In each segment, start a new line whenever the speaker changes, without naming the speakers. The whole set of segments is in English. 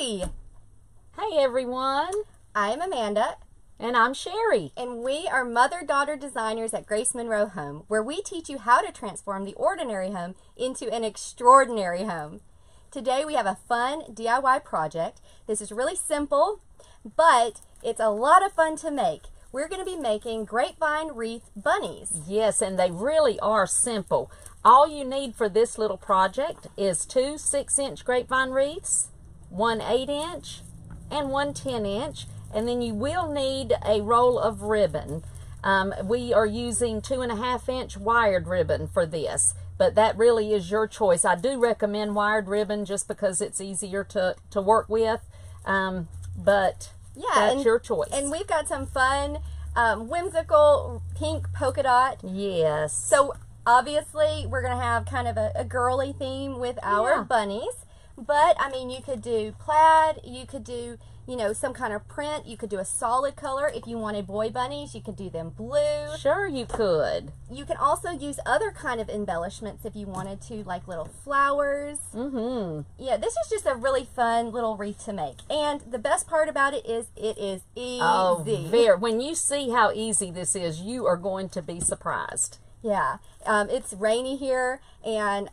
Hey!
Hey everyone,
I'm Amanda,
and I'm Sherry.
and we are mother-daughter designers at Grace Monroe Home, where we teach you how to transform the ordinary home into an extraordinary home. Today we have a fun DIY project. This is really simple, but it's a lot of fun to make. We're going to be making Grapevine wreath bunnies.
Yes, and they really are simple. All you need for this little project is 2 6-inch grapevine wreaths, 1 8-inch, and 1 10-inch, and then you will need a roll of ribbon. We are using 2.5-inch wired ribbon for this, but that really is your choice. I do recommend wired ribbon just because it's easier to work with, but that's your choice.
And we've got some fun, whimsical pink polka dot.
Yes.
So obviously we're going to have kind of a girly theme with our bunnies. But, I mean, you could do plaid, you could do, you know, some kind of print, you could do a solid color. If you wanted boy bunnies, you could do them blue.
Sure you could.
You can also use other kind of embellishments if you wanted to, like little flowers. Yeah, this is just a really fun little wreath to make. And the best part about it is easy.
Oh, when you see how easy this is, you are going to be surprised.
Yeah, it's rainy here, and,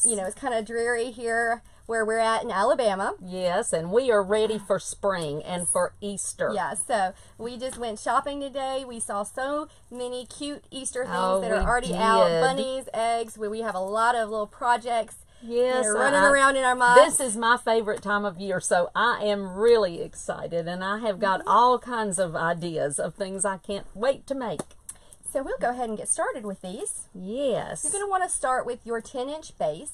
you know, it's kind of dreary here where we're at in Alabama.
Yes, and we are ready for spring and for Easter.
Yeah, so we just went shopping today. We saw so many cute Easter things that are already out. Bunnies, eggs. We have a lot of little projects running around in our minds.
This is my favorite time of year, so I am really excited, and I have got all kinds of ideas of things I can't wait to make.
So we'll go ahead and get started with these.
Yes.
You're going to want to start with your 10-inch base.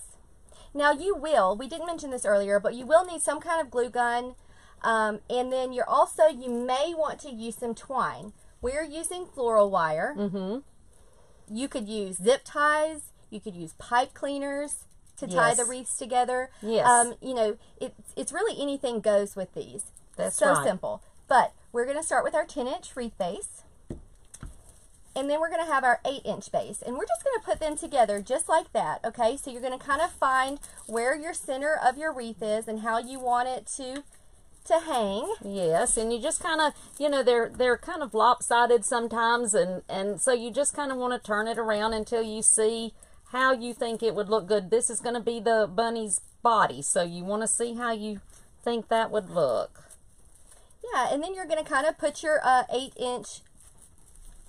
Now we didn't mention this earlier, but you will need some kind of glue gun. And then you may want to use some twine. We're using floral wire. You could use zip ties. You could use pipe cleaners to tie the wreaths together.
Yes.
You know, it's really anything goes with these.
That's
so
right.
simple. But we're going to start with our 10-inch wreath base. And then we're going to have our 8-inch base. And we're just going to put them together just like that, okay? So you're going to kind of find where your center of your wreath is and how you want it to hang.
Yes, and you just kind of, you know, they're kind of lopsided sometimes, and so you just kind of want to turn it around until you see how you think it would look good. This is going to be the bunny's body, so you want to see how you think that would look.
Yeah, and then you're going to kind of put your 8-inch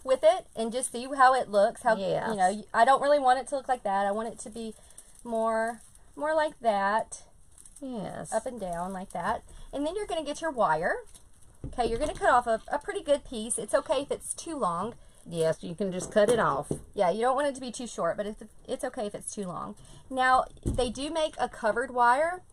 with it and just see how it looks. You know, I don't really want it to look like that. I want it to be more like that.
Yes.
Up and down like that. And then you're going to get your wire. Okay, you're going to cut off a pretty good piece. It's okay if it's too long.
Yes, you can just cut it off.
Yeah, you don't want it to be too short, but it's okay if it's too long. Now, they do make a covered wire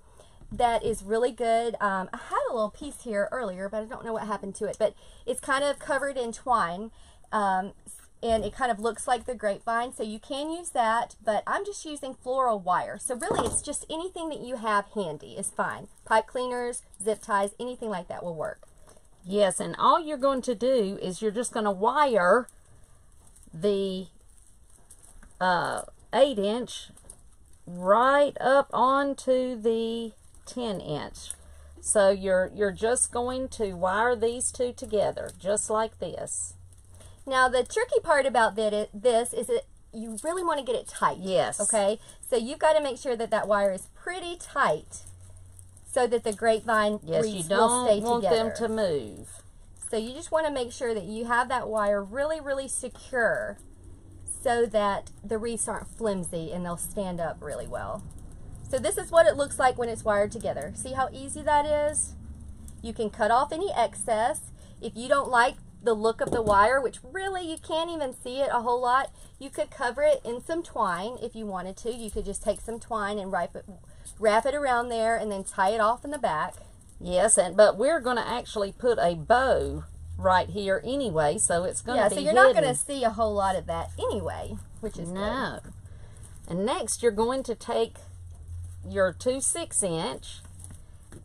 that is really good. I had a little piece here earlier, but I don't know what happened to it. But it's kind of covered in twine. And it kind of looks like the grapevine, so you can use that, but I'm just using floral wire. So really, it's just anything that you have handy is fine. Pipe cleaners, zip ties, anything like that will work.
Yes, and all you're going to do is you're just going to wire the 8-inch right up onto the 10-inch. So you're just going to wire these two together, just like this.
Now, the tricky part about this is that you really want to get it tight.
Yes.
Okay? So you've got to make sure that that wire is pretty tight so that the grapevine wreaths will stay together.
Yes, you don't want them to move.
So you just want to make sure that you have that wire really, really secure so that the wreaths aren't flimsy and they'll stand up really well. So this is what it looks like when it's wired together. See how easy that is? You can cut off any excess. If you don't like the look of the wire, which really you can't even see it a whole lot, you could cover it in some twine if you wanted to. You could just take some twine and wrap it around there and then tie it off in the back.
Yes, but we're going to actually put a bow right here anyway, so it's going to be
so you're
hidden.
not going to see a whole lot of that anyway, which is good.
And next you're going to take your 2 6-inch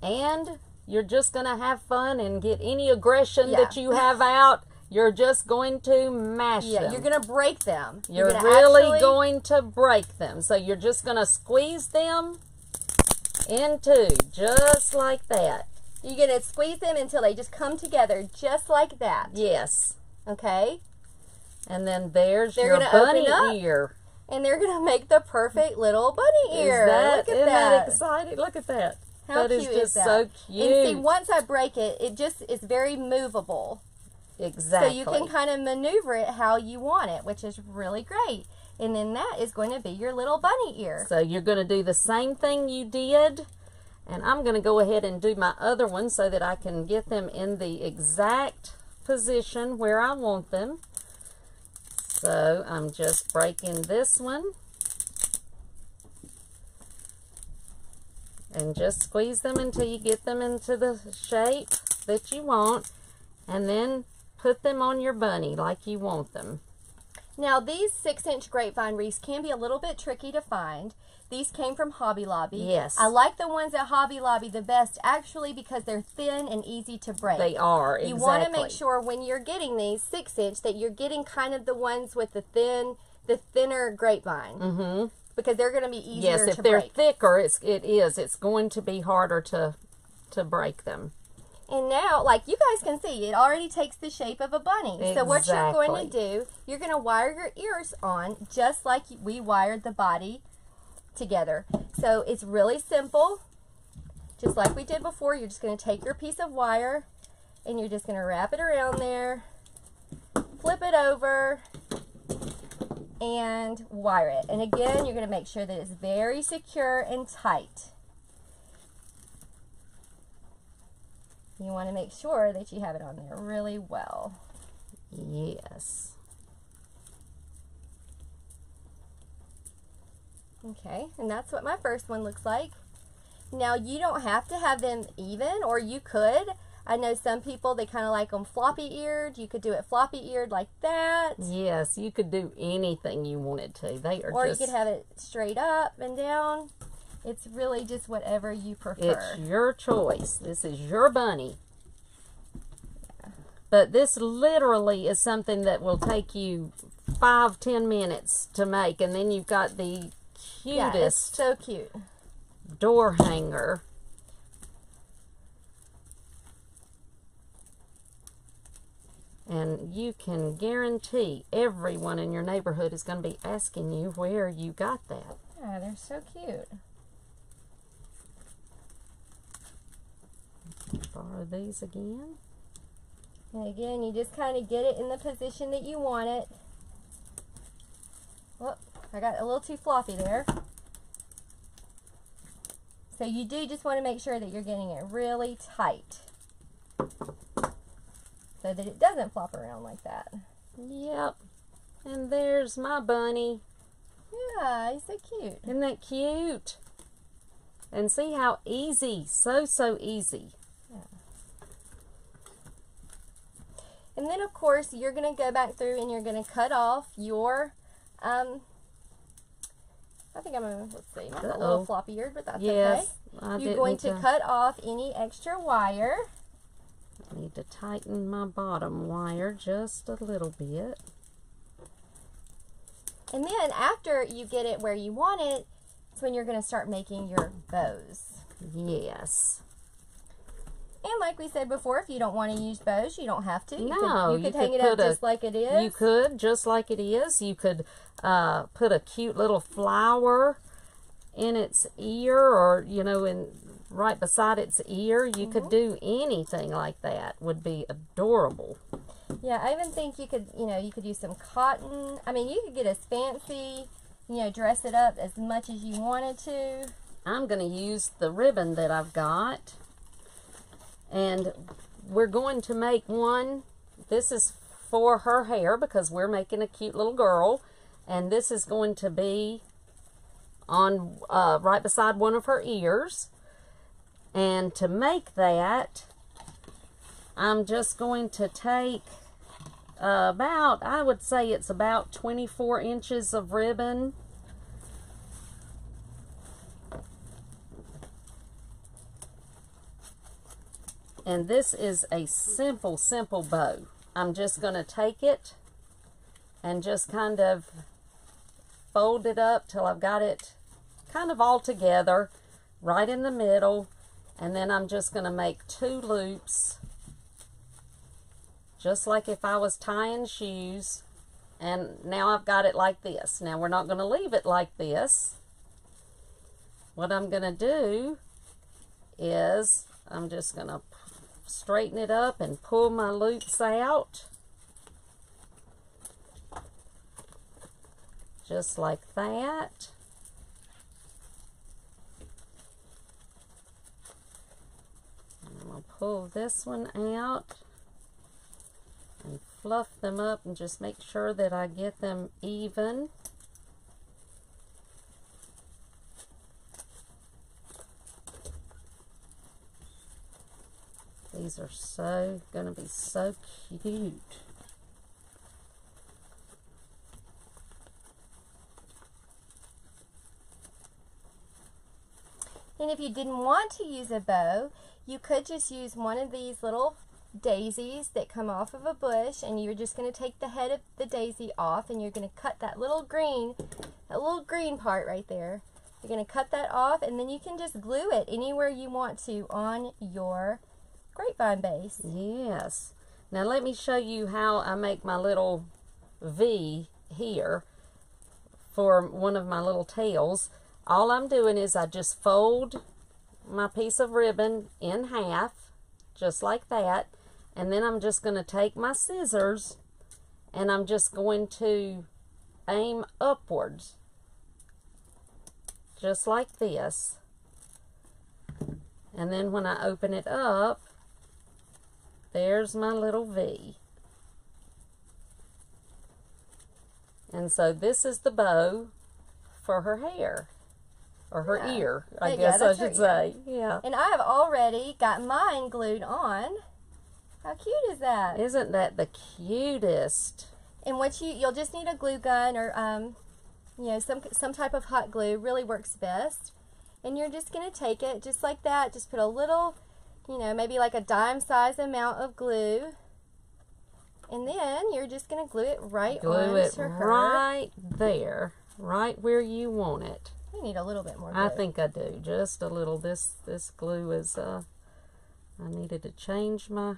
and you're just going to have fun and get any aggression that you have out. You're just going to mash them.
You're going to break them.
You're really going to break them. So you're just going to squeeze them in two, just like that.
You're going to squeeze them until they just come together, just like that.
Yes.
Okay?
And then there's
They're
your
gonna
bunny
open up,
ear.
and they're going to make the perfect little bunny ear.
Isn't that exciting? Look at that.
How
that
cute
is just so cute.
And see, once I break it, it just is very movable.
Exactly.
So you can kind of maneuver it how you want it, which is really great. And then that is going to be your little bunny ear.
So you're going to do the same thing you did. And I'm going to go ahead and do my other one so that I can get them in the exact position where I want them. So I'm just breaking this one. And just squeeze them until you get them into the shape that you want. And then put them on your bunny like you want them.
Now these 6-inch grapevine wreaths can be a little bit tricky to find. These came from Hobby Lobby.
Yes.
I like the ones at Hobby Lobby the best actually because they're thin and easy to break.
They are, exactly.
You want to make sure when you're getting these 6-inch that you're getting kind of the ones with the thinner grapevine.
Mm-hmm.
Because they're going to be easier to break.
Yes, if they're thicker, it's going to be harder to break them.
And now, like you guys can see, it already takes the shape of a bunny.
Exactly.
So what you're going to do, you're going to wire your ears on just like we wired the body together. So it's really simple. Just like we did before, you're just going to take your piece of wire and you're just going to wrap it around there, flip it over, and wire it. And again, you're going to make sure that it's very secure and tight. You want to make sure that you have it on there really well.
Yes.
Okay, and that's what my first one looks like. Now, you don't have to have them even, or you could. I know some people, they kind of like them floppy-eared. You could do it floppy-eared like that.
Yes, you could do anything you wanted to. They are
or you could have it straight up and down. It's really just whatever you prefer.
It's your choice. This is your bunny. Yeah. But this literally is something that will take you 5-10 minutes to make. And then you've got the cutest
yeah, it's so cute
door hanger. And you can guarantee everyone in your neighborhood is going to be asking you where you got that.
Yeah, they're so cute.
Borrow these again.
And again, you just kind of get it in the position that you want it. Whoop, I got a little too floppy there. So you do just want to make sure that you're getting it really tight so that it doesn't flop around like that.
Yep. And there's my bunny.
Yeah, he's so cute.
Isn't that cute? And see how easy, so easy.
Yeah. And then of course you're going to go back through and you're going to cut off your, I think I'm going to, let's see, mine's a little floppy-eared, but that's okay. You're going to cut off any extra wire.
I need to tighten my bottom wire just a little bit.
And then after you get it where you want it, it's when you're going to start making your bows.
Yes.
And like we said before, if you don't want to use bows, you don't have to.
You
could hang it up just like it is.
You could, just like it is. You could put a cute little flower in its ear, or, you know, right beside its ear. You could do anything like that. Would be adorable.
Yeah, I even think you could, you could use some cotton. I mean, you could get as fancy, dress it up as much as you wanted to.
I'm going to use the ribbon that I've got. And we're going to make one. This is for her hair because we're making a cute little girl. And this is going to be on right beside one of her ears. And to make that, I'm just going to take about, I would say it's about 24 inches of ribbon. And this is a simple bow. I'm just going to take it and just kind of fold it up till I've got it kind of all together. right in the middle, and then I'm just going to make 2 loops, just like if I was tying shoes. And now I've got it like this. Now we're not going to leave it like this. What I'm going to do is I'm just going to straighten it up and pull my loops out. Just like that. I'm going to pull this one out and fluff them up and just make sure that I get them even. These are going to be so cute.
And if you didn't want to use a bow, you could just use one of these little daisies that come off of a bush, and you're just going to take the head of the daisy off, and you're going to cut that little green part right there. You're going to cut that off, and then you can just glue it anywhere you want to on your grapevine base.
Yes. Now let me show you how I make my little V here for one of my little tails. All I'm doing is I just fold my piece of ribbon in half, just like that. And then I'm just going to take my scissors and I'm just going to aim upwards, just like this. And then when I open it up, there's my little V. And so this is the bow for her hair, or her ear, I guess I should say. Yeah.
And I have already got mine glued on. How cute is that?
Isn't that the cutest?
And what you'll just need a glue gun, or you know, some type of hot glue really works best. And you're just going to take it just like that. Just put a little, you know, maybe like a dime size amount of glue. And then you're just going to glue it right onto her.
Right there, right where you want it.
You need a little bit more glue.
I think I do, just a little. This glue is, I needed to change my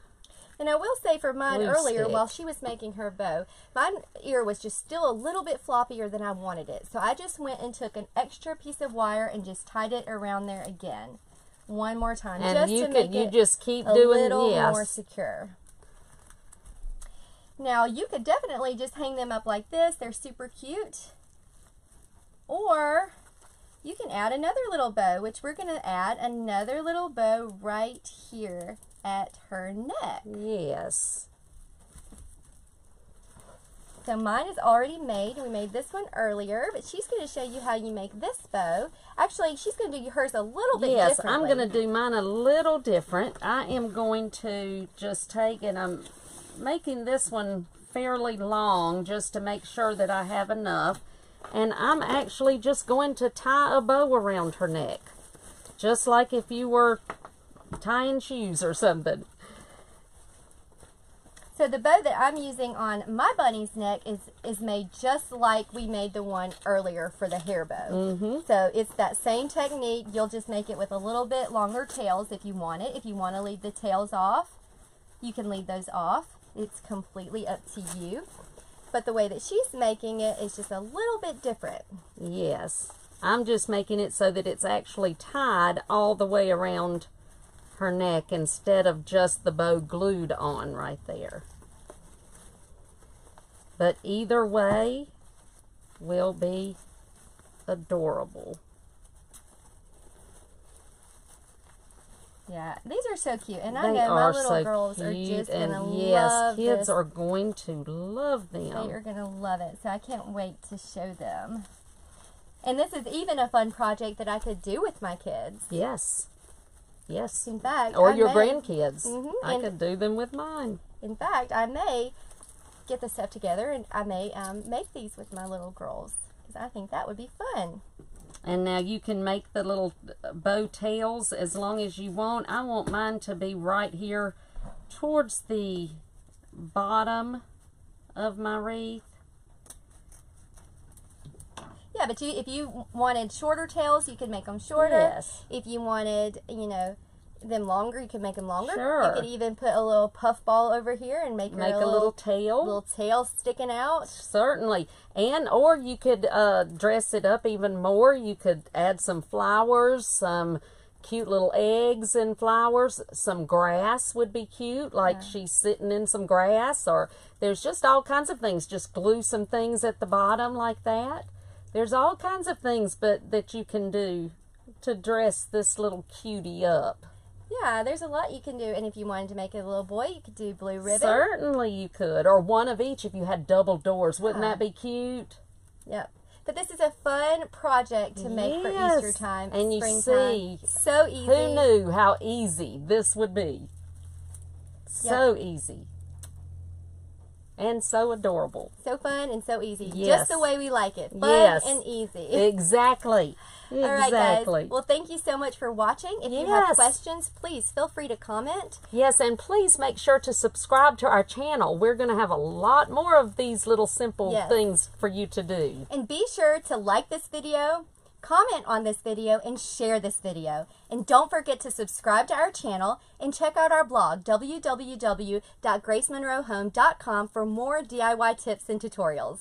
And I will say for mine
glue
earlier,
stick.
while she was making her bow, my ear was just still a little bit floppier than I wanted it. So I just went and took an extra piece of wire and just tied it around there again. One more time.
And
just
you
to make it
just keep
a
doing,
little
yes.
more secure. Now, you could definitely just hang them up like this. They're super cute. Or you can add another little bow, which we're going to add another little bow right here at her neck.
Yes.
So mine is already made. We made this one earlier, but she's going to show you how you make this bow. Actually, she's going to do hers a little bit
Yes,
differently.
I'm going to do mine a little different. I am going to just take, and I'm making this one fairly long just to make sure that I have enough. And I'm actually just going to tie a bow around her neck, just like if you were tying shoes or something.
So the bow that I'm using on my bunny's neck is made just like we made the one earlier for the hair bow. So it's that same technique. You'll just make it with a little bit longer tails if you want it. If you want to leave the tails off, you can leave those off. It's completely up to you. But the way that she's making it is just a little bit different.
Yes. I'm just making it so that it's actually tied all the way around her neck instead of just the bow glued on right there. But either way will be adorable.
Yeah, these are so cute. And I
They
know my
are
little
so
girls are
cute,
just going to
and yes,
love
kids
this.
are going to love them.
They are going to love it. So I can't wait to show them. And this is even a fun project that I could do with my kids.
Yes. Yes.
In fact,
or
I
your
may,
grandkids. I
and
could do them with mine.
In fact, I may get the stuff together and I may make these with my little girls, because I think that would be fun.
And now you can make the little bow tails as long as you want. I want mine to be right here towards the bottom of my wreath.
Yeah, but if you wanted shorter tails, you could make them shorter.
Yes.
If you wanted, you know, them longer, you could make them longer.
Sure.
You could even put a little puff ball over here and make
a little tail.
Little tail sticking out.
Certainly. Or you could dress it up even more. You could add some flowers, some cute little eggs and flowers. Some grass would be cute, like she's sitting in some grass. Or there's just all kinds of things. Just glue some things at the bottom like that. There's all kinds of things that you can do to dress this little cutie up.
Yeah, there's a lot you can do. And if you wanted to make it a little boy, you could do blue ribbon.
Certainly you could. Or one of each if you had double doors. Wouldn't that be cute?
Yep. But this is a fun project to make for Easter time.
And you see,
so easy.
Who knew how easy this would be? So easy. And so adorable.
So fun and so easy.
Yes.
Just the way we like it. Fun and easy.
Exactly.
All right, guys. Well, thank you so much for watching. If you have questions, please feel free to comment.
Yes, and please make sure to subscribe to our channel. We're going to have a lot more of these little simple things for you to do.
And be sure to like this video, comment on this video, and share this video. And don't forget to subscribe to our channel and check out our blog, www.gracemonroehome.com, for more DIY tips and tutorials.